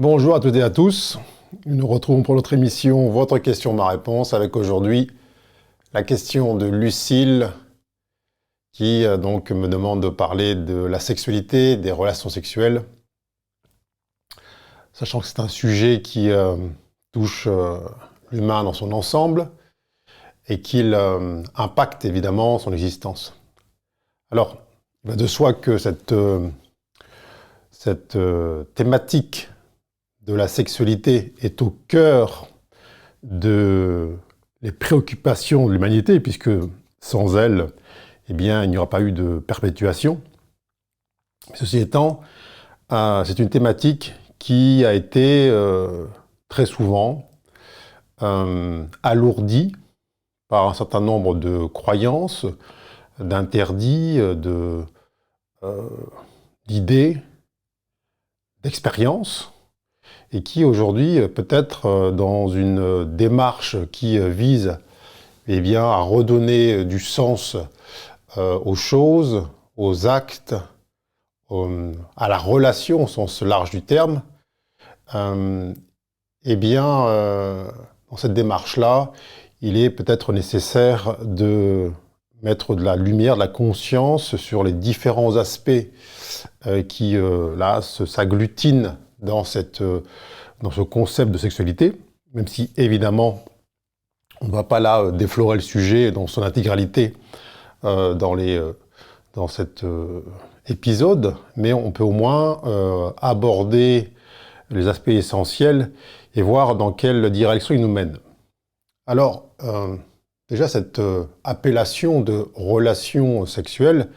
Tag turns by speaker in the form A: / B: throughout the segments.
A: Bonjour à toutes et à tous. Nous nous retrouvons pour notre émission Votre question, ma réponse, avec aujourd'hui la question de Lucille qui donc me demande de parler de la sexualité, des relations sexuelles, sachant que c'est un sujet qui touche l'humain dans son ensemble et qu'il impacte évidemment son existence. Alors, il va de soi que cette thématique de la sexualité est au cœur des préoccupations de l'humanité, puisque sans elle, eh bien, il n'y aura pas eu de perpétuation. Ceci étant, c'est une thématique qui a été très souvent alourdie par un certain nombre de croyances, d'interdits, d'idées, d'expériences, et qui aujourd'hui, peut-être dans une démarche qui vise eh bien, à redonner du sens aux choses, aux actes, à la relation au sens large du terme, eh bien, dans cette démarche-là, il est peut-être nécessaire de mettre de la lumière, de la conscience sur les différents aspects qui, là, s'agglutinent dans ce concept de sexualité, même si, évidemment, on ne va pas là déflorer le sujet dans son intégralité dans cet épisode, mais on peut au moins aborder les aspects essentiels et voir dans quelle direction il nous mène. Alors, déjà, cette appellation de relation sexuelle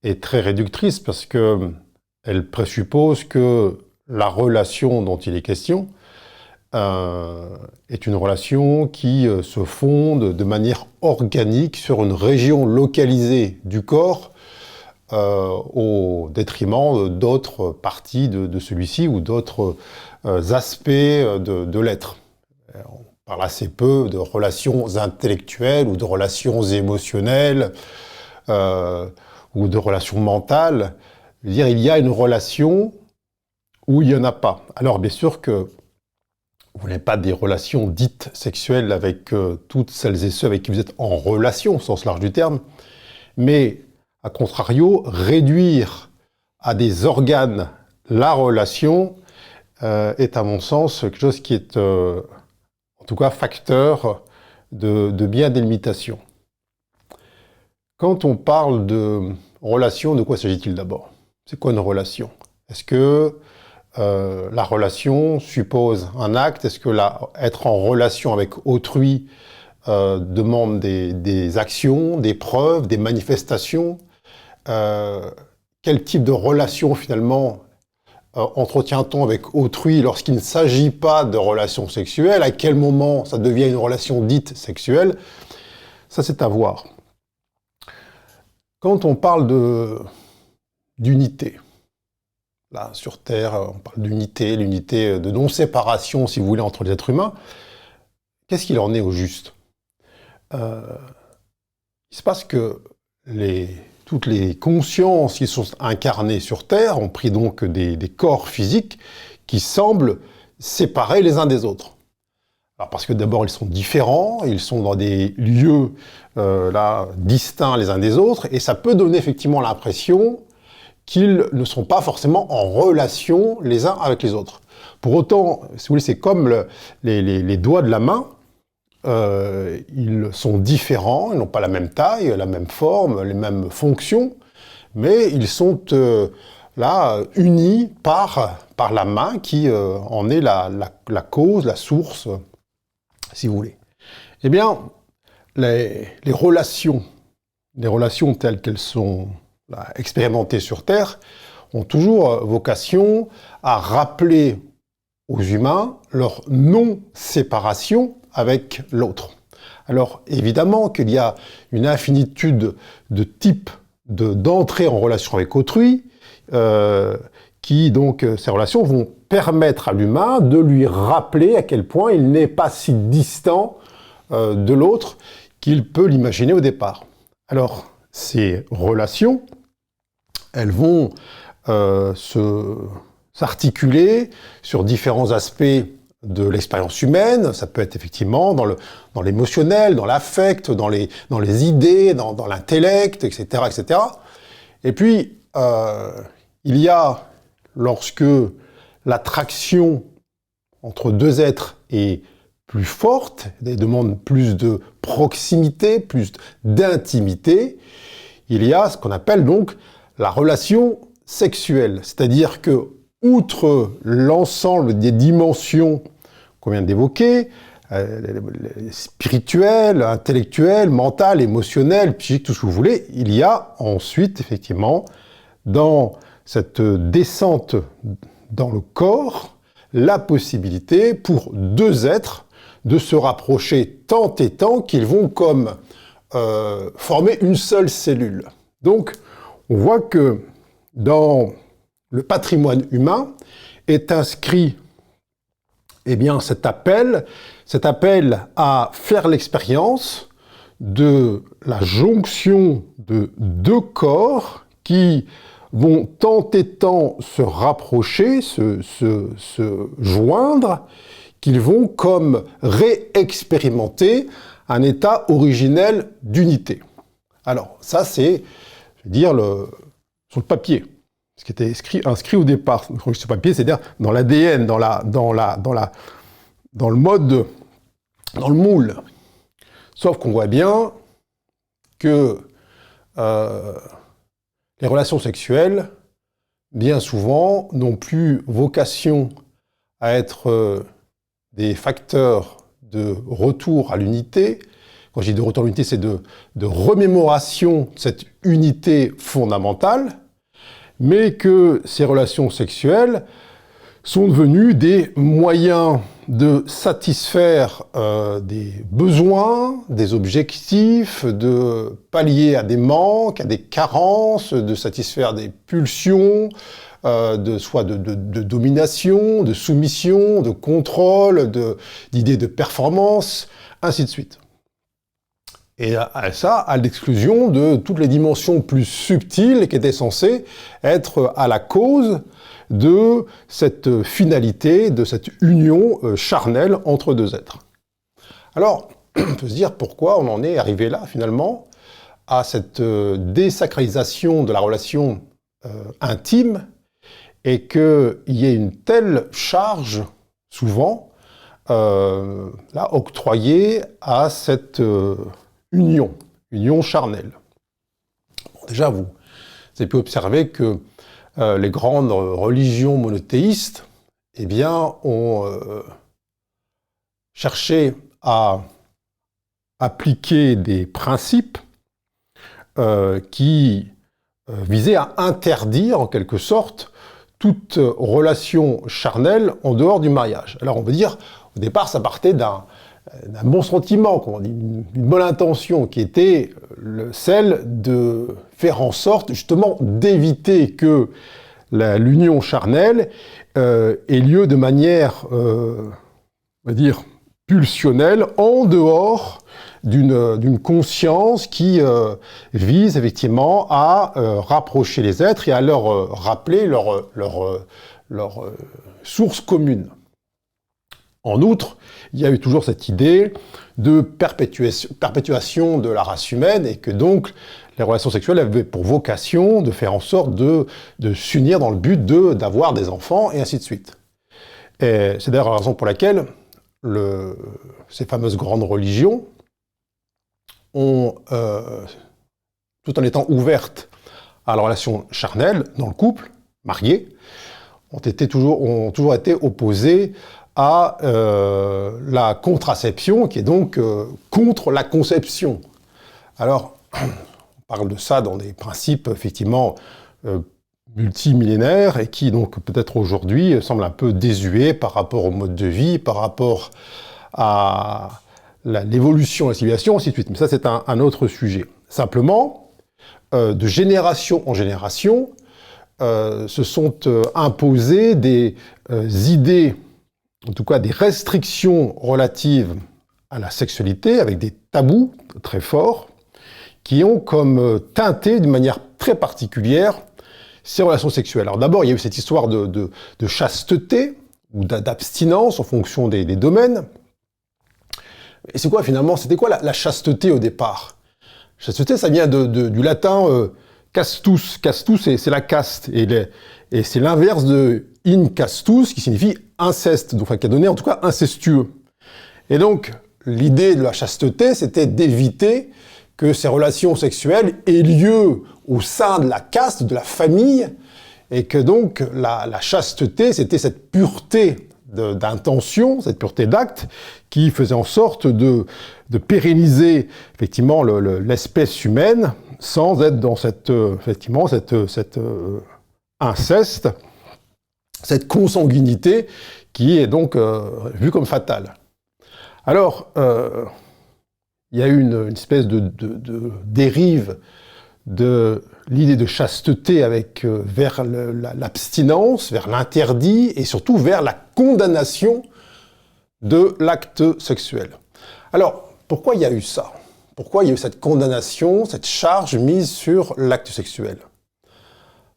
A: est très réductrice parce qu'elle présuppose que la relation dont il est question est une relation qui se fonde de manière organique sur une région localisée du corps au détriment d'autres parties de celui-ci ou d'autres aspects de l'être. On parle assez peu de relations intellectuelles ou de relations émotionnelles ou de relations mentales. Je veux dire, il y a une relation où il n'y en a pas. Alors, bien sûr que vous n'avez pas des relations dites sexuelles avec toutes celles et ceux avec qui vous êtes en relation, au sens large du terme, mais, à contrario, réduire à des organes la relation est, à mon sens, quelque chose qui est, en tout cas, facteur de bien délimitation. Quand on parle de relation, de quoi s'agit-il d'abord? C'est quoi une relation? Est-ce que la relation suppose un acte? Est-ce que être en relation avec autrui demande des actions, des preuves, des manifestations? Quel type de relation finalement entretient-on avec autrui lorsqu'il ne s'agit pas de relation sexuelle? À quel moment ça devient une relation dite sexuelle? Ça, c'est à voir. Quand on parle d'unité, là, sur Terre, on parle d'unité, l'unité de non-séparation, si vous voulez, entre les êtres humains. Qu'est-ce qu'il en est au juste? Il se passe que toutes les consciences qui sont incarnées sur Terre ont pris donc des corps physiques qui semblent séparés les uns des autres. Alors parce que d'abord, ils sont différents, ils sont dans des lieux là, distincts les uns des autres, et ça peut donner effectivement l'impression qu'ils ne sont pas forcément en relation les uns avec les autres. Pour autant, si vous voulez, c'est comme les doigts de la main, ils sont différents, ils n'ont pas la même taille, la même forme, les mêmes fonctions, mais ils sont là unis par la main qui en est la cause, la source, si vous voulez. Eh bien, les relations telles qu'elles sont expérimentées sur Terre ont toujours vocation à rappeler aux humains leur non-séparation avec l'autre. Alors évidemment qu'il y a une infinitude de types d'entrée en relation avec autrui, qui donc ces relations vont permettre à l'humain de lui rappeler à quel point il n'est pas si distant de l'autre qu'il peut l'imaginer au départ. Alors ces relations, elles vont se s'articuler sur différents aspects de l'expérience humaine. Ça peut être effectivement dans l'émotionnel, dans l'affect, dans les idées, dans l'intellect, etc., etc. Et puis, il y a, lorsque l'attraction entre deux êtres est plus forte, elle demande plus de proximité, plus d'intimité, il y a ce qu'on appelle donc la relation sexuelle. C'est-à-dire que, outre l'ensemble des dimensions qu'on vient d'évoquer, spirituelles, intellectuelles, mentales, émotionnelles, psychiques, tout ce que vous voulez, il y a ensuite, effectivement, dans cette descente dans le corps, la possibilité pour deux êtres de se rapprocher tant et tant qu'ils vont comme former une seule cellule. Donc, on voit que dans le patrimoine humain est inscrit cet appel à faire l'expérience de la jonction de deux corps qui vont tant et tant se rapprocher, se joindre, qu'ils vont comme réexpérimenter un état originel d'unité. Alors, ça c'est, je veux dire, sur le papier, ce qui était inscrit au départ. Sur le papier, c'est-à-dire dans l'ADN, dans le mode, dans le moule. Sauf qu'on voit bien que les relations sexuelles, bien souvent, n'ont plus vocation à être des facteurs de retour à l'unité. Quand je dis de retour à l'unité, c'est de remémoration de cette unité fondamentale, mais que ces relations sexuelles sont devenues des moyens de satisfaire des besoins, des objectifs, de pallier à des manques, à des carences, de satisfaire des pulsions, soit de domination, de soumission, de contrôle, d'idées de performance, ainsi de suite. Et ça, à l'exclusion de toutes les dimensions plus subtiles qui étaient censées être à la cause de cette finalité, de cette union charnelle entre deux êtres. Alors, on peut se dire pourquoi on en est arrivé là, finalement, à cette désacralisation de la relation intime, et qu'il y ait une telle charge, souvent, octroyée à cette union charnelle. Bon, déjà, vous avez pu observer que les grandes religions monothéistes, ont cherché à appliquer des principes qui visaient à interdire, en quelque sorte, toute relation charnelle en dehors du mariage. Alors on veut dire, au départ, ça partait d'un bon sentiment, d'une bonne intention, qui était celle de faire en sorte, justement, d'éviter que l'union charnelle ait lieu de manière, on va dire, pulsionnelle, en dehors d'une conscience qui vise effectivement à rapprocher les êtres et à leur rappeler leur source commune. En outre, il y a eu toujours cette idée de perpétuation de la race humaine et que donc les relations sexuelles avaient pour vocation de faire en sorte de s'unir dans le but d'avoir des enfants et ainsi de suite. Et c'est d'ailleurs la raison pour laquelle ces fameuses grandes religions ont, tout en étant ouvertes à la relation charnelle dans le couple, marié, ont toujours été opposées à la contraception, qui est donc contre la conception. Alors, on parle de ça dans des principes, effectivement, multimillénaires, et qui, donc, peut-être aujourd'hui, semblent un peu désuets par rapport au mode de vie, par rapport à l'évolution de la civilisation, ainsi de suite. Mais ça, c'est un autre sujet. Simplement, de génération en génération, se sont imposées des idées, en tout cas des restrictions relatives à la sexualité, avec des tabous très forts, qui ont comme teinté d'une manière très particulière ces relations sexuelles. Alors d'abord, il y a eu cette histoire de chasteté ou d'abstinence en fonction des domaines. Et c'est quoi finalement? C'était quoi la chasteté au départ? Chasteté, ça vient du latin castus. Castus, c'est la caste. Et c'est l'inverse de in castus, qui signifie inceste, donc, enfin, qui a donné en tout cas incestueux. Et donc, l'idée de la chasteté, c'était d'éviter que ces relations sexuelles aient lieu au sein de la caste, de la famille, et que donc la chasteté, c'était cette pureté d'intention, cette pureté d'acte, qui faisait en sorte de pérenniser effectivement l'espèce humaine sans être dans cet inceste, cette consanguinité qui est donc vue comme fatale. Alors, il y a eu une espèce de dérive de l'idée de chasteté vers l'abstinence, vers l'interdit et surtout vers la condamnation de l'acte sexuel. Alors, pourquoi il y a eu ça? Pourquoi il y a eu cette condamnation, cette charge mise sur l'acte sexuel?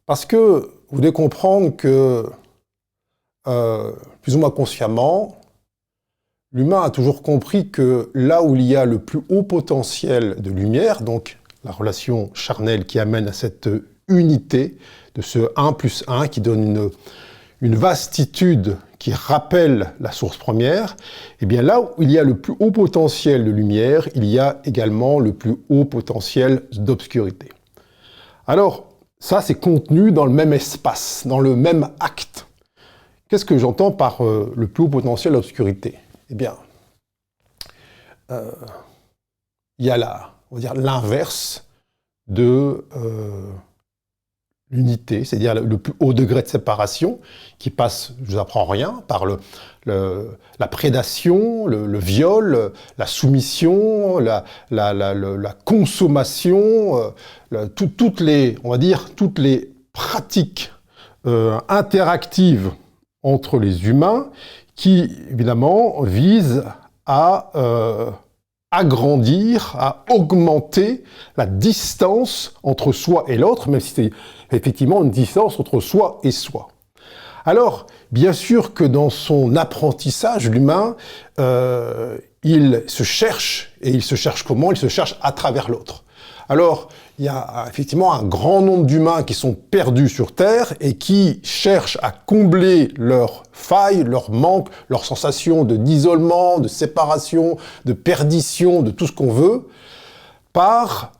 A: Parce que vous devez comprendre que, plus ou moins consciemment, l'humain a toujours compris que là où il y a le plus haut potentiel de lumière, donc la relation charnelle qui amène à cette unité de ce 1 plus 1 qui donne une vastitude qui rappelle la source première, et bien là où il y a le plus haut potentiel de lumière, il y a également le plus haut potentiel d'obscurité. Alors, ça c'est contenu dans le même espace, dans le même acte. Qu'est-ce que j'entends par le plus haut potentiel d'obscurité? Eh bien, il y a on va dire l'inverse de l'unité, c'est-à-dire le plus haut degré de séparation, qui passe, je vous apprends rien, par la prédation, le viol, la soumission, la consommation, toutes les pratiques interactives entre les humains qui, évidemment, visent à agrandir, à augmenter la distance entre soi et l'autre, même si c'est effectivement une distance entre soi et soi. Alors, bien sûr que dans son apprentissage, l'humain, il se cherche, et il se cherche comment? Il se cherche à travers l'autre. Alors, il y a effectivement un grand nombre d'humains qui sont perdus sur Terre et qui cherchent à combler leurs failles, leurs manques, leurs sensations d'isolement, de séparation, de perdition, de tout ce qu'on veut, par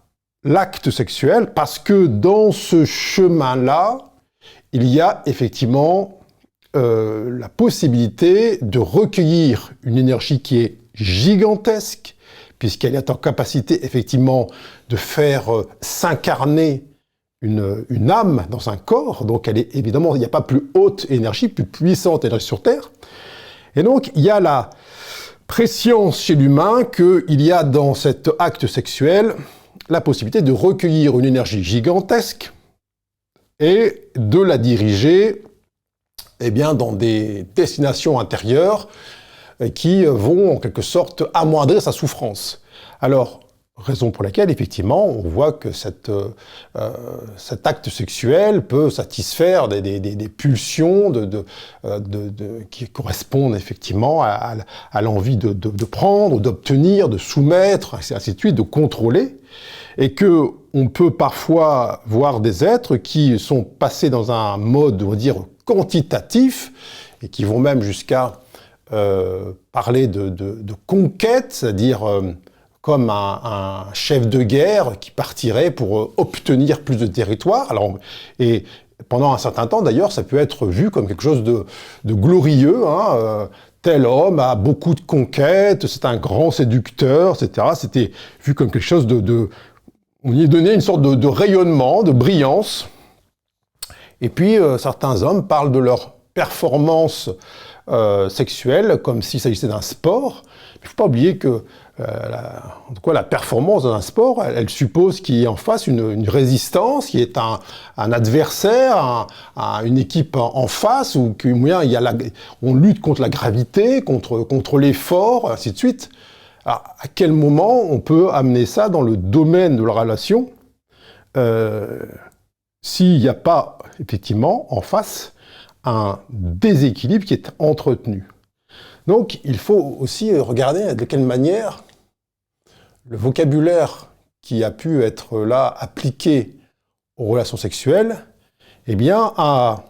A: l'acte sexuel, parce que dans ce chemin-là, il y a effectivement la possibilité de recueillir une énergie qui est gigantesque, puisqu'elle est en capacité effectivement de faire s'incarner une âme dans un corps, donc elle est évidemment, il n'y a pas plus haute énergie, plus puissante énergie sur Terre. Et donc il y a la prescience chez l'humain qu'il y a dans cet acte sexuel la possibilité de recueillir une énergie gigantesque et de la diriger dans des destinations intérieures qui vont en quelque sorte amoindrir sa souffrance. Alors, raison pour laquelle, effectivement, on voit que cet acte sexuel peut satisfaire des pulsions qui correspondent effectivement à l'envie de prendre, d'obtenir, de soumettre, ainsi de suite, de contrôler, et que on peut parfois voir des êtres qui sont passés dans un mode, on va dire, quantitatif, et qui vont même jusqu'à parler de conquête, c'est-à-dire comme un chef de guerre qui partirait pour obtenir plus de territoire. Alors, et pendant un certain temps, d'ailleurs, ça peut être vu comme quelque chose de glorieux. Tel homme a beaucoup de conquêtes, c'est un grand séducteur, etc. C'était vu comme quelque chose on y donnait une sorte de rayonnement, de brillance. Et puis, certains hommes parlent de leur performance sexuelle comme s'il s'agissait d'un sport. Il ne faut pas oublier que la performance dans un sport, elle suppose qu'il y ait en face une résistance, qu'il y ait un adversaire, une équipe en face, ou on lutte contre la gravité, contre l'effort, ainsi de suite. Alors, à quel moment on peut amener ça dans le domaine de la relation s'il n'y a pas, effectivement, en face, un déséquilibre qui est entretenu. Donc, il faut aussi regarder de quelle manière le vocabulaire qui a pu être là appliqué aux relations sexuelles, eh bien, a,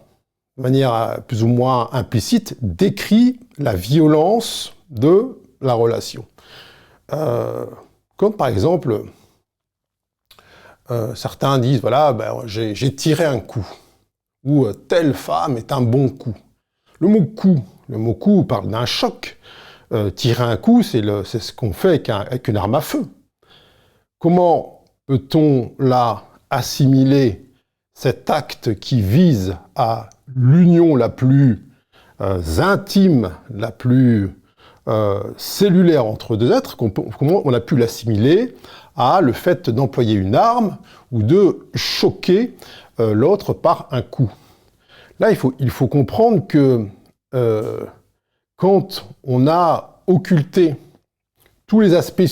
A: de manière plus ou moins implicite, décrit la violence de la relation. Comme par exemple, certains disent, voilà, ben, j'ai tiré un coup, ou telle femme est un bon coup. Le mot coup parle d'un choc. Tirer un coup, c'est ce qu'on fait avec une arme à feu. Comment peut-on là assimiler cet acte qui vise à l'union la plus intime, la plus cellulaire entre deux êtres, comment on a pu l'assimiler à le fait d'employer une arme ou de choquer l'autre par un coup. Là, il faut comprendre que quand on a occulté tous les aspects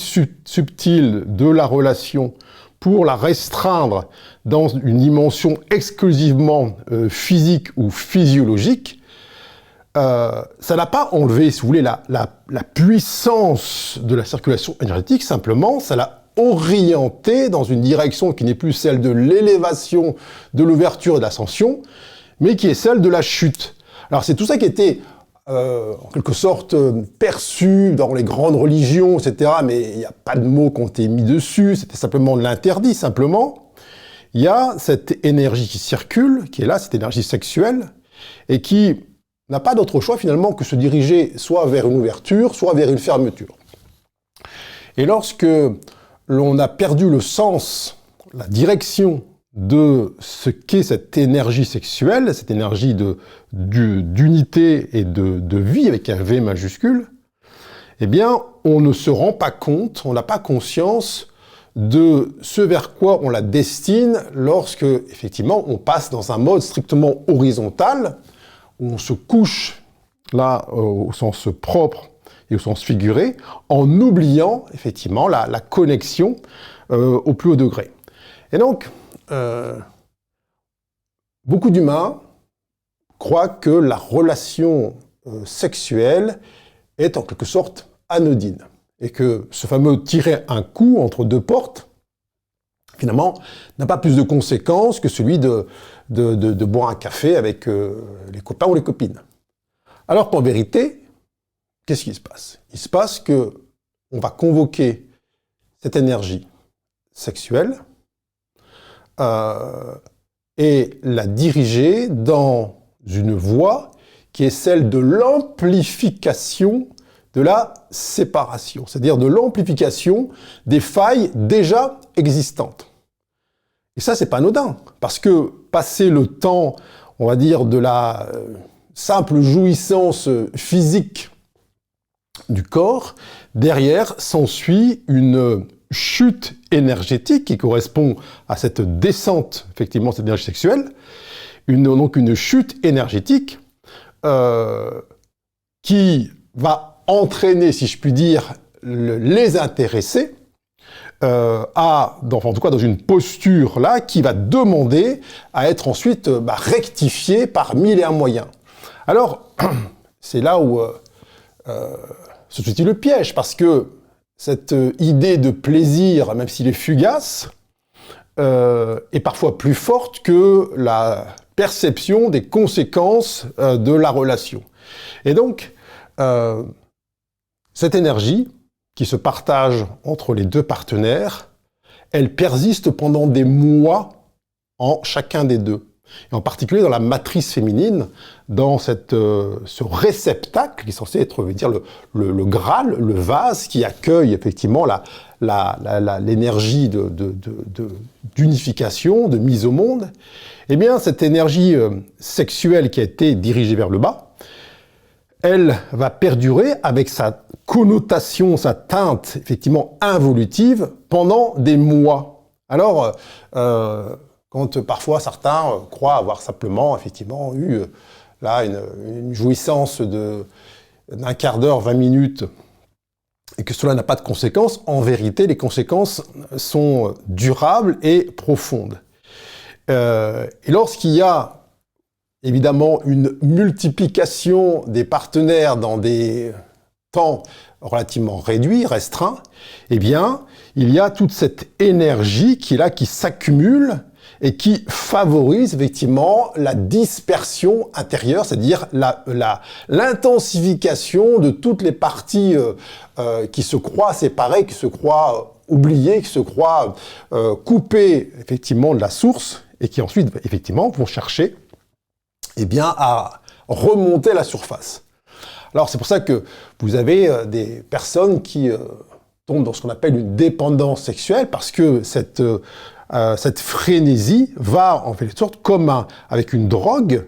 A: subtils de la relation pour la restreindre dans une dimension exclusivement physique ou physiologique, ça n'a pas enlevé, si vous voulez, la puissance de la circulation énergétique, simplement, ça l'a orienté dans une direction qui n'est plus celle de l'élévation, de l'ouverture et de l'ascension, mais qui est celle de la chute. Alors c'est tout ça qui était en quelque sorte perçu dans les grandes religions, etc., mais il n'y a pas de mots qui ont été mis dessus, c'était simplement de l'interdit, simplement. Il y a cette énergie qui circule, qui est là, cette énergie sexuelle, et qui n'a pas d'autre choix finalement que se diriger soit vers une ouverture, soit vers une fermeture. Et lorsque l'on a perdu le sens, la direction de ce qu'est cette énergie sexuelle, cette énergie d'unité et de vie avec un V majuscule, eh bien, on ne se rend pas compte, on n'a pas conscience de ce vers quoi on la destine lorsque, effectivement, on passe dans un mode strictement horizontal, où on se couche, là, au sens propre et au sens figuré, en oubliant, effectivement, la connexion au plus haut degré. Et donc, beaucoup d'humains croient que la relation sexuelle est en quelque sorte anodine et que ce fameux tirer un coup entre deux portes, finalement, n'a pas plus de conséquences que celui de boire un café avec les copains ou les copines. Alors qu'en vérité, qu'est-ce qui se passe? Il se passe que on va convoquer cette énergie sexuelle et la diriger dans une voie qui est celle de l'amplification de la séparation, c'est-à-dire de l'amplification des failles déjà existantes. Et ça, c'est pas anodin, parce que passer le temps, on va dire, de la simple jouissance physique du corps, derrière s'ensuit une chute énergétique qui correspond à cette descente, effectivement, cette énergie sexuelle, donc une chute énergétique qui va entraîner, si je puis dire, les intéressés en tout cas dans une posture là qui va demander à être ensuite rectifiée par mille et un moyens. Alors, c'est là où se situe le piège, parce que cette idée de plaisir, même s'il est fugace, est parfois plus forte que la perception des conséquences de la relation. Et donc, cette énergie qui se partage entre les deux partenaires, elle persiste pendant des mois en chacun des deux. Et en particulier dans la matrice féminine, dans ce réceptacle qui est censé être, le Graal, le vase qui accueille effectivement l'énergie d'unification, de mise au monde. Eh bien, cette énergie sexuelle qui a été dirigée vers le bas, elle va perdurer avec sa connotation, sa teinte effectivement involutive pendant des mois. Alors, quand parfois certains croient avoir simplement effectivement eu là une jouissance d'un quart d'heure, 20 minutes, et que cela n'a pas de conséquences, en vérité, les conséquences sont durables et profondes. Et lorsqu'il y a évidemment une multiplication des partenaires dans des temps relativement réduits, restreints, eh bien, il y a toute cette énergie qui est là, qui s'accumule et qui favorise effectivement la dispersion intérieure, c'est-à-dire l'intensification de toutes les parties qui se croient séparées, qui se croient oubliées, qui se croient coupées effectivement de la source et qui ensuite effectivement vont chercher eh bien, à remonter à la surface. Alors c'est pour ça que vous avez des personnes qui tombent dans ce qu'on appelle une dépendance sexuelle parce que cette frénésie va, en quelque sorte, comme avec une drogue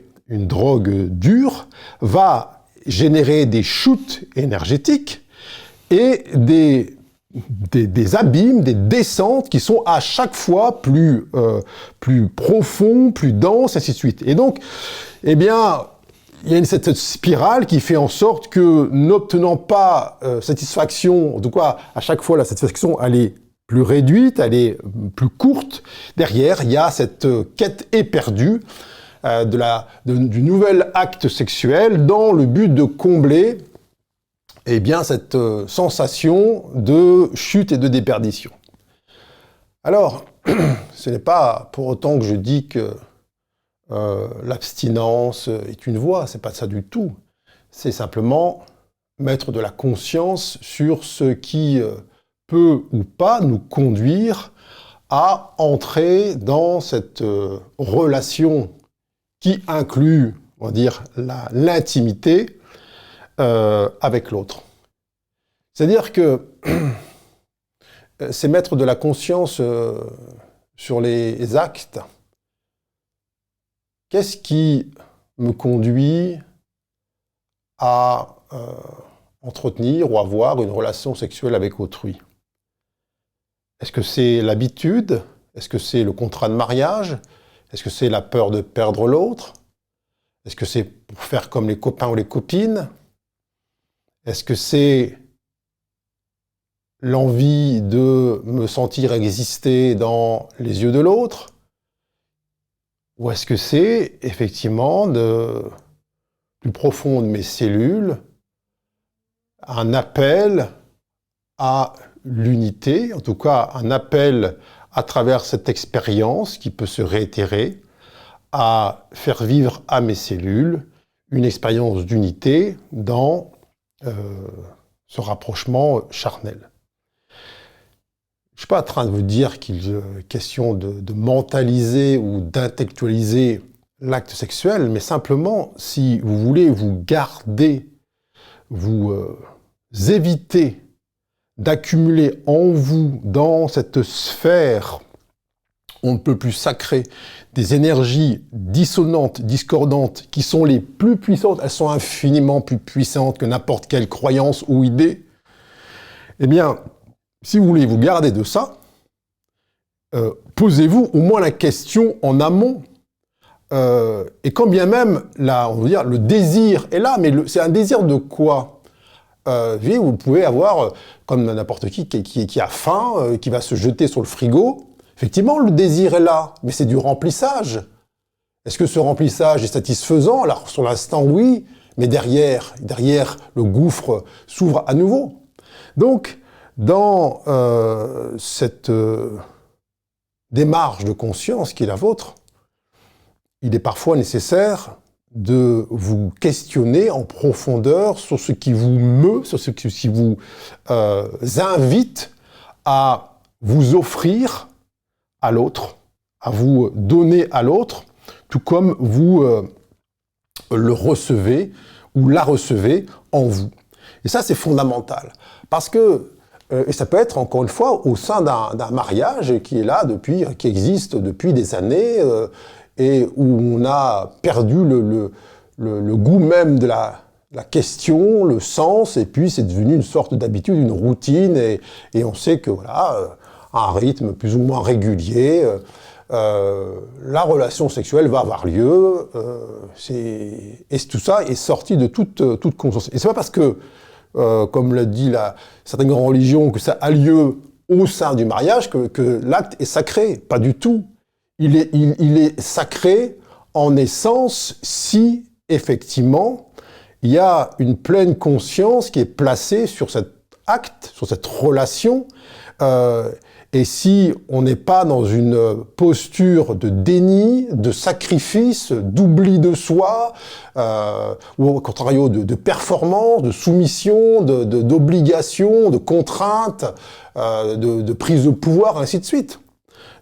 A: dure, va générer des shoots énergétiques et des abîmes, des descentes qui sont à chaque fois plus profonds, plus denses, ainsi de suite. Et donc, eh bien, il y a cette spirale qui fait en sorte que, n'obtenant pas satisfaction, en tout cas, à chaque fois, la satisfaction, elle est plus réduite, elle est plus courte. Derrière, il y a cette quête éperdue du nouvel acte sexuel dans le but de combler eh bien, cette sensation de chute et de déperdition. Alors, ce n'est pas pour autant que je dis que l'abstinence est une voie, c'est pas ça du tout. C'est simplement mettre de la conscience sur ce qui peut ou pas nous conduire à entrer dans cette relation qui inclut, on va dire, l'intimité avec l'autre. C'est-à-dire que c'est mettre de la conscience sur les actes. Qu'est-ce qui me conduit à entretenir ou avoir une relation sexuelle avec autrui? Est-ce que c'est l'habitude? Est-ce que c'est le contrat de mariage? Est-ce que c'est la peur de perdre l'autre? Est-ce que c'est pour faire comme les copains ou les copines? Est-ce que c'est l'envie de me sentir exister dans les yeux de l'autre? Ou est-ce que c'est effectivement plus profond de mes cellules, un appel à l'unité, en tout cas un appel à travers cette expérience qui peut se réitérer, à faire vivre à mes cellules une expérience d'unité dans ce rapprochement charnel. Je ne suis pas en train de vous dire qu'il est question de mentaliser ou d'intellectualiser l'acte sexuel, mais simplement, si vous voulez vous garder, vous éviter d'accumuler en vous, dans cette sphère, on ne peut plus sacrée, des énergies dissonantes, discordantes, qui sont les plus puissantes, elles sont infiniment plus puissantes que n'importe quelle croyance ou idée, eh bien, si vous voulez vous garder de ça, posez-vous au moins la question en amont. Et quand bien même, là, on va dire, le désir est là, mais c'est un désir de quoi? Vous pouvez avoir, comme n'importe qui a faim, qui va se jeter sur le frigo. Effectivement, le désir est là, mais c'est du remplissage. Est-ce que ce remplissage est satisfaisant? Alors, sur l'instant, oui, mais derrière, le gouffre s'ouvre à nouveau. Donc, dans cette démarche de conscience qui est la vôtre, il est parfois nécessaire de vous questionner en profondeur sur ce qui vous meut, sur ce qui vous invite à vous offrir à l'autre, à vous donner à l'autre, tout comme vous le recevez ou la recevez en vous. Et ça, c'est fondamental. Parce que, et ça peut être, encore une fois, au sein d'un mariage qui est là qui existe depuis des années, et où on a perdu le goût même de la question, le sens, et puis c'est devenu une sorte d'habitude, une routine, et on sait que, voilà, à un rythme plus ou moins régulier, la relation sexuelle va avoir lieu, et tout ça est sorti de toute conscience. Et c'est pas parce que, comme l'a dit certaines grandes religions, que ça a lieu au sein du mariage que l'acte est sacré. Pas du tout. il est sacré en essence si, effectivement, il y a une pleine conscience qui est placée sur cet acte, sur cette relation, et si on n'est pas dans une posture de déni, de sacrifice, d'oubli de soi, ou au contrario de performance, de soumission, d'obligation, de contrainte, de prise de pouvoir, ainsi de suite.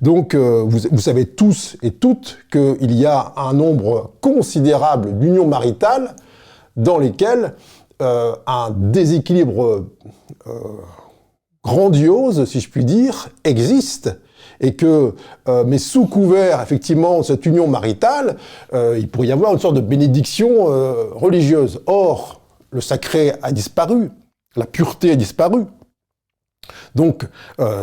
A: Donc, vous savez tous et toutes qu'il y a un nombre considérable d'unions maritales dans lesquelles un déséquilibre grandiose, si je puis dire, existe, et que, mais sous couvert, effectivement, de cette union maritale, il pourrait y avoir une sorte de bénédiction religieuse. Or, le sacré a disparu, la pureté a disparu. Donc,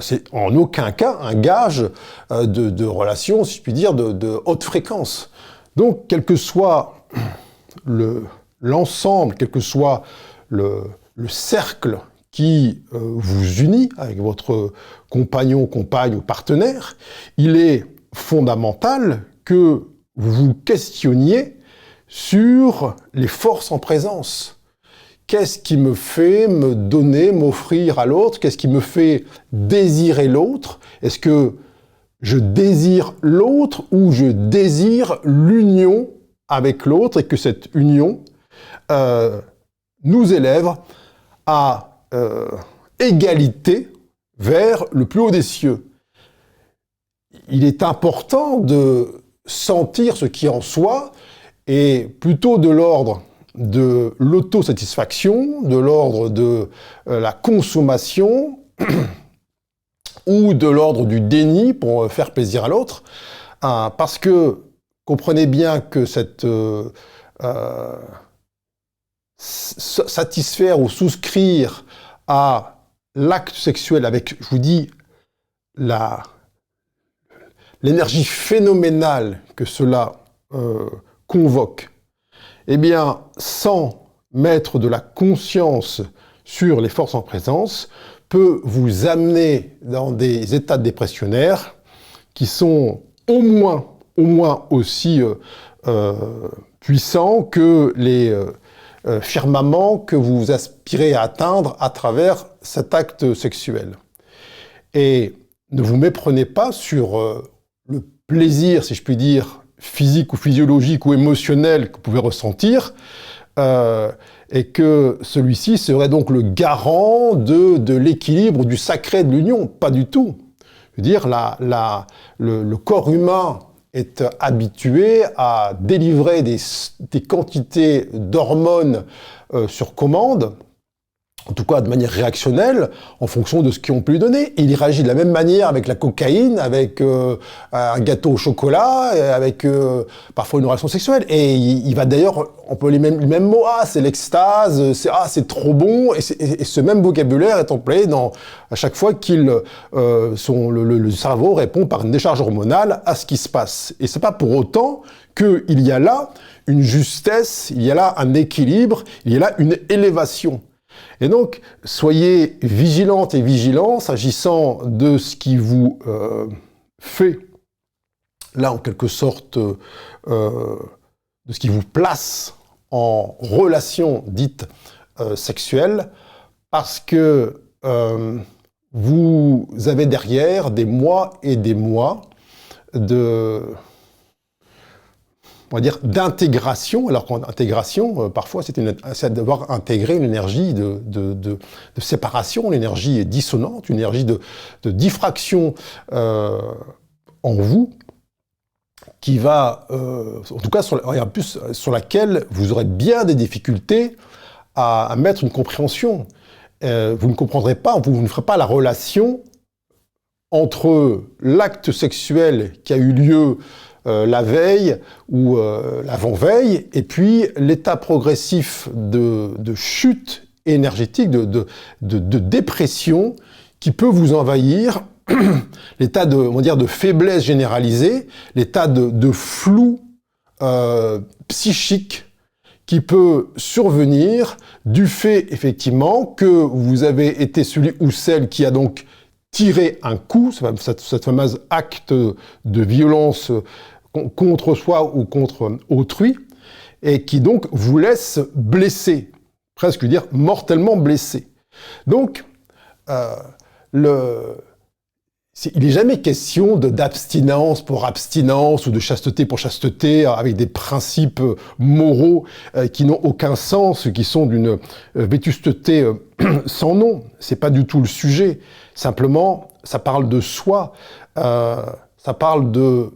A: c'est en aucun cas un gage de relation, si je puis dire, de haute fréquence. Donc, quel que soit l'ensemble, quel que soit le cercle qui vous unit avec votre compagnon, compagne ou partenaire, il est fondamental que vous vous questionniez sur les forces en présence. Qu'est-ce qui me fait me donner, m'offrir à l'autre? Qu'est-ce qui me fait désirer l'autre? Est-ce que je désire l'autre ou je désire l'union avec l'autre et que cette union nous élève à égalité vers le plus haut des cieux? Il est important de sentir ce qui en soi est plutôt de l'ordre de l'autosatisfaction, de l'ordre de la consommation ou de l'ordre du déni pour faire plaisir à l'autre, parce que comprenez bien que cette satisfaire ou souscrire à l'acte sexuel avec, je vous dis, l'énergie phénoménale que cela convoque, eh bien, sans mettre de la conscience sur les forces en présence, peut vous amener dans des états dépressionnaires qui sont au moins aussi puissants que les firmaments que vous aspirez à atteindre à travers cet acte sexuel. Et ne vous méprenez pas sur le plaisir, si je puis dire, physique ou physiologique ou émotionnel que vous pouvez ressentir, et que celui-ci serait donc le garant de l'équilibre, du sacré de l'union. Pas du tout. Je veux dire, le corps humain est habitué à délivrer des quantités d'hormones sur commande, en tout cas de manière réactionnelle, en fonction de ce qu'on peut lui donner. Et il réagit de la même manière avec la cocaïne, avec un gâteau au chocolat, avec parfois une relation sexuelle. Et il va d'ailleurs employer les mêmes mots. Ah, c'est l'extase, c'est trop bon. Et ce même vocabulaire est employé à chaque fois le cerveau répond par une décharge hormonale à ce qui se passe. Et c'est pas pour autant qu'il y a là une justesse, il y a là un équilibre, il y a là une élévation. Et donc, soyez vigilantes et vigilants, s'agissant de ce qui vous fait, là en quelque sorte, de ce qui vous place en relation dite sexuelle, parce que vous avez derrière des mois et des mois on va dire, d'intégration, alors qu'en intégration, parfois, c'est d'avoir intégré une énergie de séparation, une énergie dissonante, une énergie de diffraction en vous, qui va, en tout cas, sur laquelle vous aurez bien des difficultés à mettre une compréhension. Vous ne comprendrez pas, vous ne ferez pas la relation entre l'acte sexuel qui a eu lieu la veille ou l'avant-veille, et puis l'état progressif de chute énergétique, de dépression qui peut vous envahir, l'état de faiblesse généralisée, l'état de flou psychique qui peut survenir du fait, effectivement, que vous avez été celui ou celle qui a donc tirer un coup, cette fameuse acte de violence contre soi ou contre autrui, et qui donc vous laisse blessé, presque dire mortellement blessé. Donc, il n'est jamais question d'abstinence pour abstinence ou de chasteté pour chasteté avec des principes moraux qui n'ont aucun sens, qui sont d'une vétusteté sans nom. C'est pas du tout le sujet. Simplement, ça parle de soi, ça parle de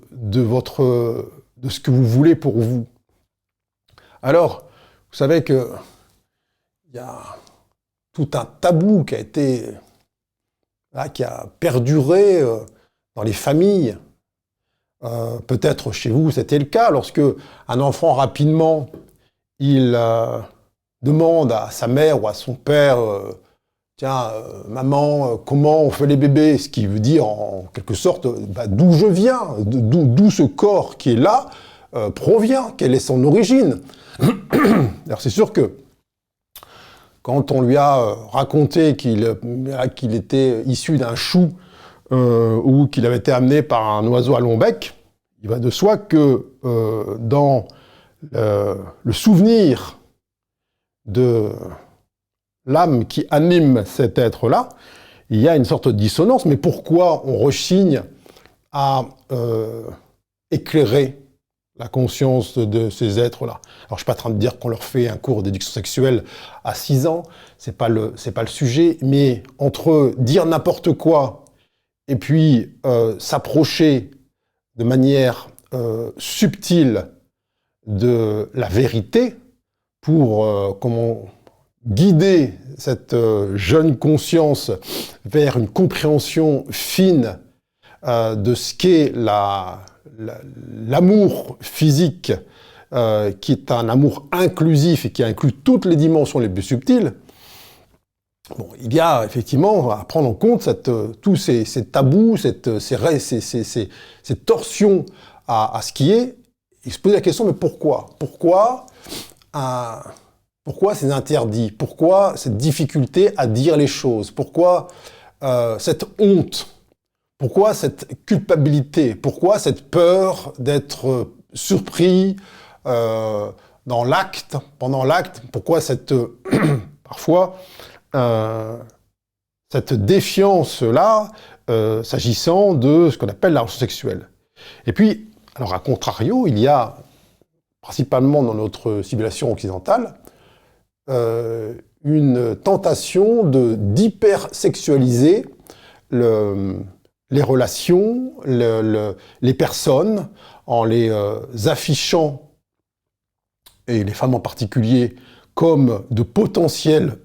A: ce que vous voulez pour vous. Alors, vous savez que il y a tout un tabou qui a perduré dans les familles. Peut-être chez vous, c'était le cas, lorsque un enfant rapidement, il demande à sa mère ou à son père tiens, maman, comment on fait les bébés? Ce qui veut dire, en quelque sorte, d'où je viens, d'où ce corps qui est là provient, quelle est son origine. Alors c'est sûr que quand on lui a raconté qu'il était issu d'un chou ou qu'il avait été amené par un oiseau à long bec, il va de soi que dans le souvenir de l'âme qui anime cet être-là, il y a une sorte de dissonance. Mais pourquoi on rechigne à éclairer la conscience de ces êtres-là? Alors, je ne suis pas en train de dire qu'on leur fait un cours d'éducation sexuelle à 6 ans, c'est pas le sujet, mais entre dire n'importe quoi et puis s'approcher de manière subtile de la vérité pour guider cette jeune conscience vers une compréhension fine de ce qu'est l'amour physique, qui est un amour inclusif et qui inclut toutes les dimensions les plus subtiles. Bon, il y a effectivement à prendre en compte tous ces tabous, ces torsions à ce qui est, et se poser la question, mais pourquoi? Pourquoi c'est interdit? Pourquoi cette difficulté à dire les choses? Pourquoi cette honte? Pourquoi cette culpabilité? Pourquoi cette peur d'être surpris dans l'acte, pendant l'acte? Pourquoi parfois cette défiance-là s'agissant de ce qu'on appelle la relation sexuelle? Et puis, alors à contrario, il y a, principalement dans notre civilisation occidentale, une tentation d'hypersexualiser les relations, les personnes, en les affichant, et les femmes en particulier, comme de potentiels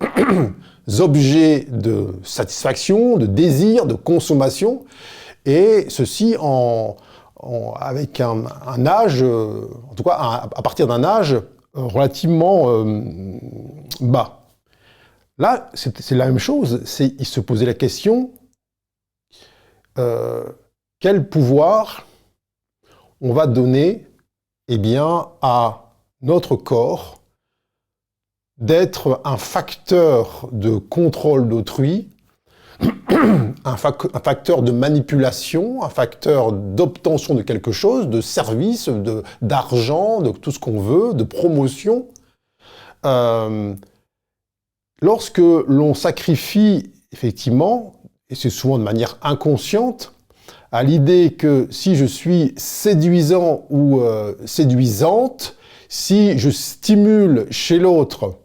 A: objets de satisfaction, de désir, de consommation, et ceci avec un âge, en tout cas à partir d'un âge relativement bas. Là, c'est la même chose, il se posait la question, quel pouvoir on va donner à notre corps d'être un facteur de contrôle d'autrui, un facteur de manipulation, un facteur d'obtention de quelque chose, de service, d'argent, de tout ce qu'on veut, de promotion. Lorsque l'on sacrifie, effectivement, et c'est souvent de manière inconsciente, à l'idée que si je suis séduisant ou séduisante, si je stimule chez l'autre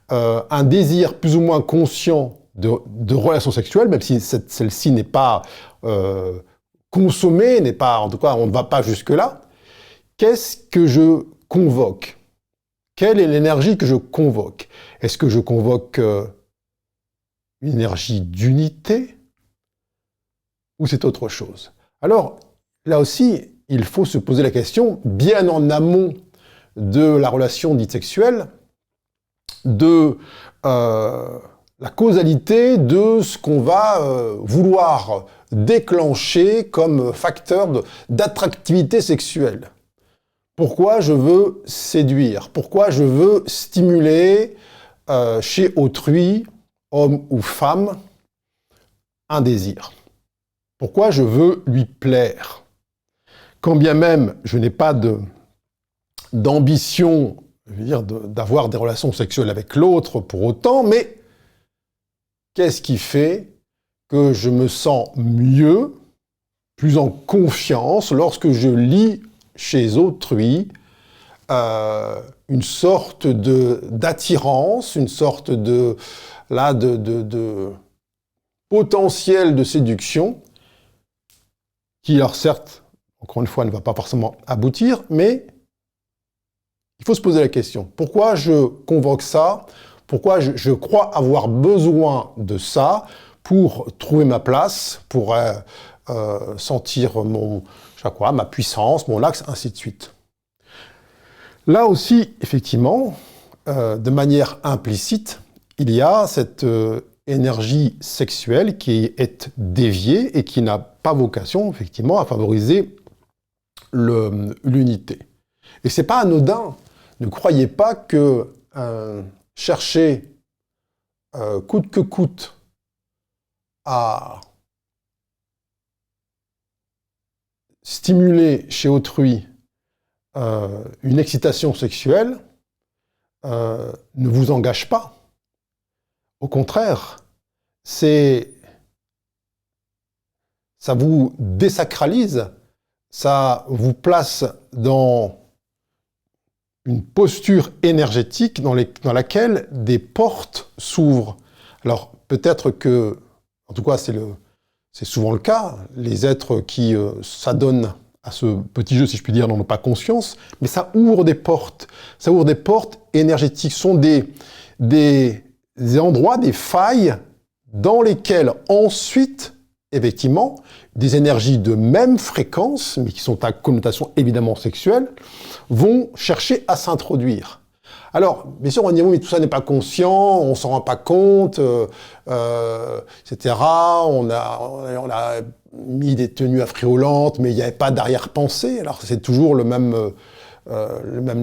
A: un désir plus ou moins conscient de relation sexuelle, même si celle-ci n'est pas consommée, en tout cas on ne va pas jusque-là, qu'est-ce que je convoque? Quelle est l'énergie que je convoque? Est-ce que je convoque une énergie d'unité ou c'est autre chose? Alors, là aussi, il faut se poser la question, bien en amont de la relation dite sexuelle, de la causalité de ce qu'on va vouloir déclencher comme facteur d'attractivité sexuelle. Pourquoi je veux séduire? Pourquoi je veux stimuler chez autrui, homme ou femme, un désir? Pourquoi je veux lui plaire? Quand bien même je n'ai pas d'ambition, je veux dire, d'avoir des relations sexuelles avec l'autre pour autant, mais qu'est-ce qui fait que je me sens mieux, plus en confiance lorsque je lis chez autrui une sorte d'attirance, une sorte de potentiel de séduction qui, alors certes, encore une fois, ne va pas forcément aboutir, mais il faut se poser la question. Pourquoi je convoque ça? Pourquoi je crois avoir besoin de ça pour trouver ma place, pour sentir ma puissance, mon axe, ainsi de suite. Là aussi, effectivement, de manière implicite, il y a cette énergie sexuelle qui est déviée et qui n'a pas vocation, effectivement, à favoriser l'unité. Et c'est pas anodin. Ne croyez pas que chercher coûte que coûte à stimuler chez autrui une excitation sexuelle ne vous engage pas. Au contraire, ça vous désacralise, ça vous place dans une posture énergétique dans laquelle des portes s'ouvrent. Alors peut-être que, en tout cas c'est souvent le cas, les êtres qui s'adonnent à ce petit jeu, si je puis dire, n'en ont pas conscience, mais ça ouvre des portes. Ça ouvre des portes énergétiques. Ce sont des endroits, des failles dans lesquelles ensuite, effectivement, des énergies de même fréquence, mais qui sont à connotation évidemment sexuelle, vont chercher à s'introduire. Alors, bien sûr, on dit, oui, mais tout ça n'est pas conscient, on s'en rend pas compte, etc. On a mis des tenues affriolantes, mais il n'y avait pas d'arrière-pensée. Alors, c'est toujours le même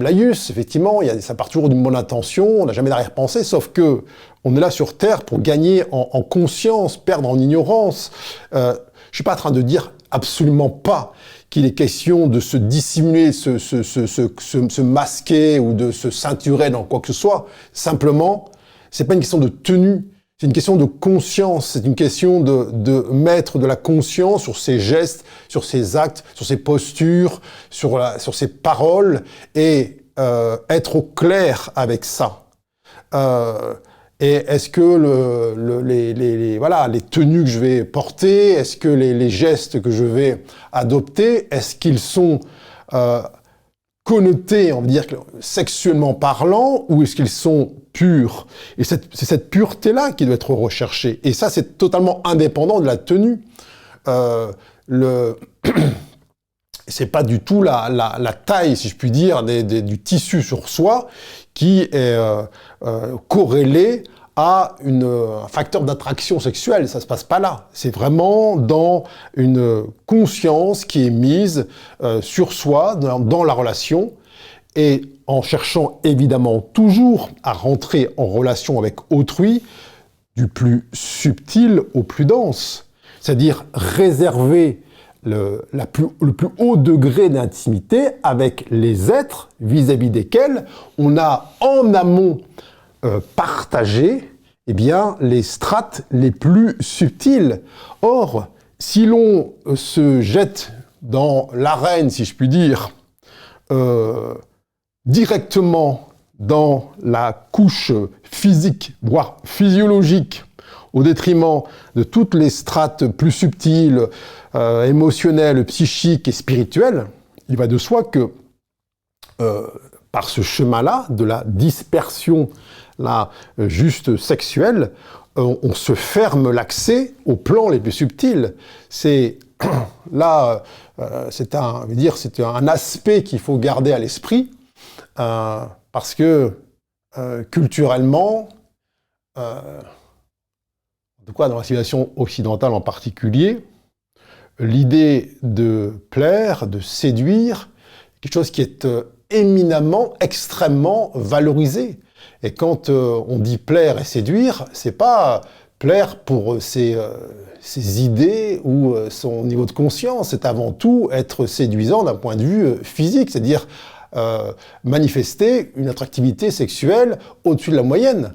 A: laïus, effectivement, ça part toujours d'une bonne intention, on n'a jamais d'arrière-pensée, sauf que on est là sur Terre pour gagner en conscience, perdre en ignorance. Je suis pas en train de dire absolument pas qu'il est question de se dissimuler, se masquer ou de se ceinturer dans quoi que ce soit. Simplement, c'est pas une question de tenue, c'est une question de conscience, c'est une question de mettre de la conscience sur ses gestes, sur ses actes, sur ses postures, sur ses paroles et être au clair avec ça. Et est-ce que les tenues que je vais porter, est-ce que les gestes que je vais adopter, est-ce qu'ils sont connotés, on va dire, sexuellement parlant, ou est-ce qu'ils sont purs? Et c'est cette pureté-là qui doit être recherchée. Et ça, c'est totalement indépendant de la tenue. C'est pas du tout la taille, si je puis dire, du tissu sur soi qui est corrélé à un facteur d'attraction sexuelle. Ça se passe pas là. C'est vraiment dans une conscience qui est mise sur soi, dans la relation, et en cherchant évidemment toujours à rentrer en relation avec autrui, du plus subtil au plus dense. C'est-à-dire réserver le plus haut degré d'intimité avec les êtres vis-à-vis desquels on a en amont partagé les strates les plus subtiles. Or, si l'on se jette dans l'arène, si je puis dire, directement dans la couche physique, voire physiologique, au détriment de toutes les strates plus subtiles, émotionnelles, psychiques et spirituelles, il va de soi que par ce chemin-là, de la dispersion juste sexuelle, on se ferme l'accès aux plans les plus subtils. C'est là, c'est un aspect qu'il faut garder à l'esprit, parce que culturellement, en tout cas dans la civilisation occidentale en particulier, l'idée de plaire, de séduire, quelque chose qui est éminemment, extrêmement valorisé. Et quand on dit plaire et séduire, c'est pas plaire pour ses idées ou son niveau de conscience. C'est avant tout être séduisant d'un point de vue physique, c'est-à-dire manifester une attractivité sexuelle au-dessus de la moyenne.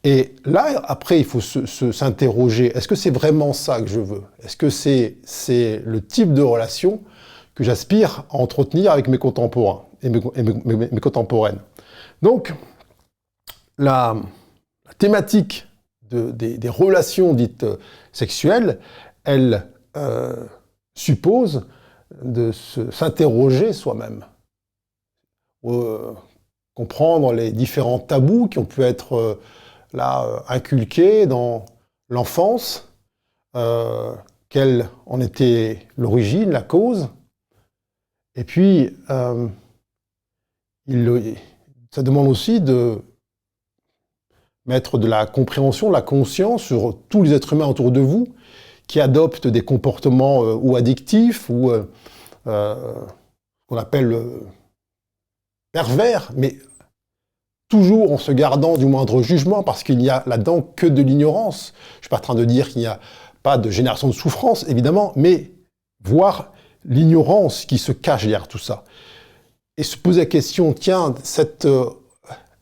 A: Et là, après, il faut s'interroger, est-ce que c'est vraiment ça que je veux? Est-ce que c'est le type de relation que j'aspire à entretenir avec mes contemporains et mes contemporaines? Donc, la thématique des relations dites sexuelles, elle suppose de s'interroger soi-même, comprendre les différents tabous qui ont pu être inculqués dans l'enfance, quelle en était l'origine, la cause, et puis ça demande aussi de mettre de la compréhension, de la conscience sur tous les êtres humains autour de vous qui adoptent des comportements ou addictifs ou qu'on appelle pervers, mais toujours en se gardant du moindre jugement parce qu'il n'y a là-dedans que de l'ignorance. Je ne suis pas en train de dire qu'il n'y a pas de génération de souffrance, évidemment, mais voir l'ignorance qui se cache derrière tout ça. Et se poser la question, tiens, cet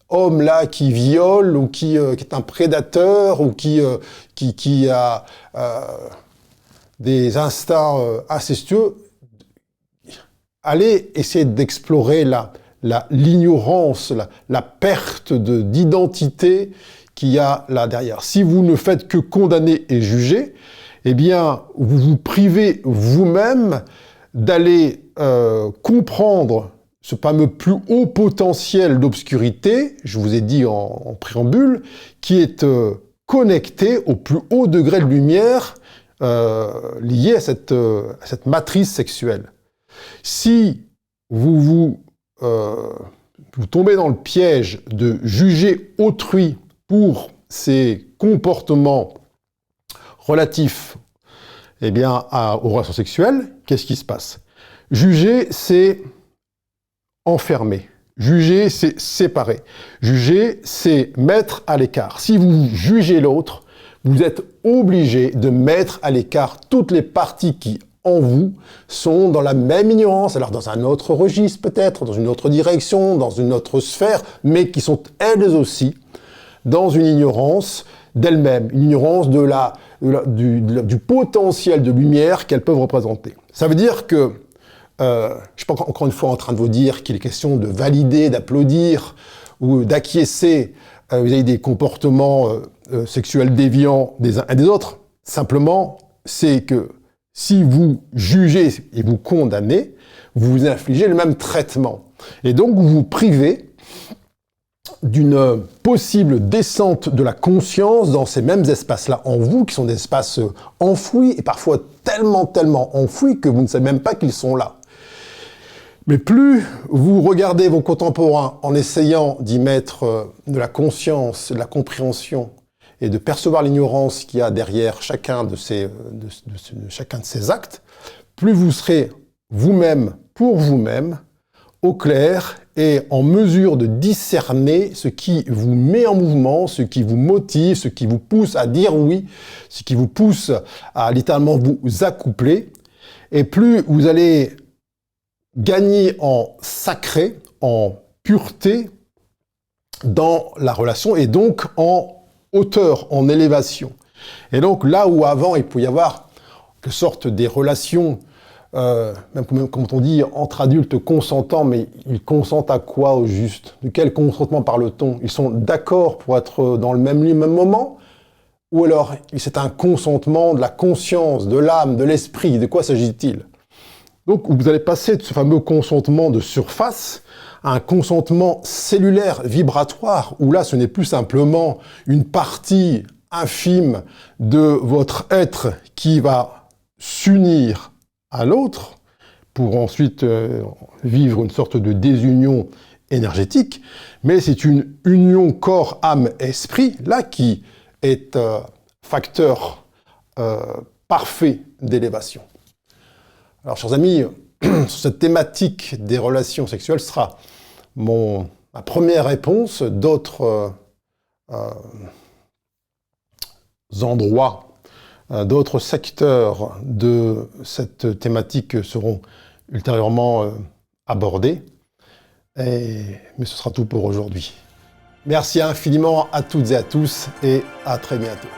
A: homme-là qui viole ou qui est un prédateur ou qui a des instincts incestueux, allez essayer d'explorer l'ignorance, la perte d'identité qu'il y a là derrière. Si vous ne faites que condamner et juger, eh bien, vous vous privez vous-même d'aller comprendre ce fameux plus haut potentiel d'obscurité, je vous ai dit en préambule, qui est connecté au plus haut degré de lumière lié à cette matrice sexuelle. Si vous tombez dans le piège de juger autrui pour ses comportements relatifs aux relations sexuelles, qu'est-ce qui se passe? Juger, c'est enfermer. Juger, c'est séparer. Juger, c'est mettre à l'écart. Si vous jugez l'autre, vous êtes obligé de mettre à l'écart toutes les parties qui, en vous, sont dans la même ignorance, alors dans un autre registre peut-être, dans une autre direction, dans une autre sphère, mais qui sont elles aussi dans une ignorance d'elles-mêmes, une ignorance du potentiel de lumière qu'elles peuvent représenter. Ça veut dire que je ne suis pas encore une fois en train de vous dire qu'il est question de valider, d'applaudir ou d'acquiescer vis-à-vis des comportements sexuels déviants des uns et des autres. Simplement, c'est que si vous jugez et vous condamnez, vous vous infligez le même traitement. Et donc, vous vous privez d'une possible descente de la conscience dans ces mêmes espaces-là en vous, qui sont des espaces enfouis, et parfois tellement enfouis que vous ne savez même pas qu'ils sont là. Mais plus vous regardez vos contemporains en essayant d'y mettre de la conscience, de la compréhension et de percevoir l'ignorance qu'il y a derrière chacun de ces actes, plus vous serez vous-même, pour vous-même, au clair et en mesure de discerner ce qui vous met en mouvement, ce qui vous motive, ce qui vous pousse à dire oui, ce qui vous pousse à littéralement vous accoupler. Et plus vous allez gagner en sacré, en pureté dans la relation et donc en hauteur, en élévation. Et donc là où avant il pouvait y avoir quelque sorte des relations, même comme on dit, entre adultes consentants, mais ils consentent à quoi au juste? De quel consentement parle-t-on? Ils sont d'accord pour être dans le même lieu, même moment? Ou alors c'est un consentement de la conscience, de l'âme, de l'esprit? De quoi s'agit-il? Donc, vous allez passer de ce fameux consentement de surface à un consentement cellulaire, vibratoire, où là, ce n'est plus simplement une partie infime de votre être qui va s'unir à l'autre pour ensuite vivre une sorte de désunion énergétique, mais c'est une union corps, âme, esprit, là, qui est facteur parfait d'élévation. Alors, chers amis, sur cette thématique des relations sexuelles sera ma première réponse. D'autres endroits, d'autres secteurs de cette thématique seront ultérieurement abordés. Mais ce sera tout pour aujourd'hui. Merci infiniment à toutes et à tous et à très bientôt.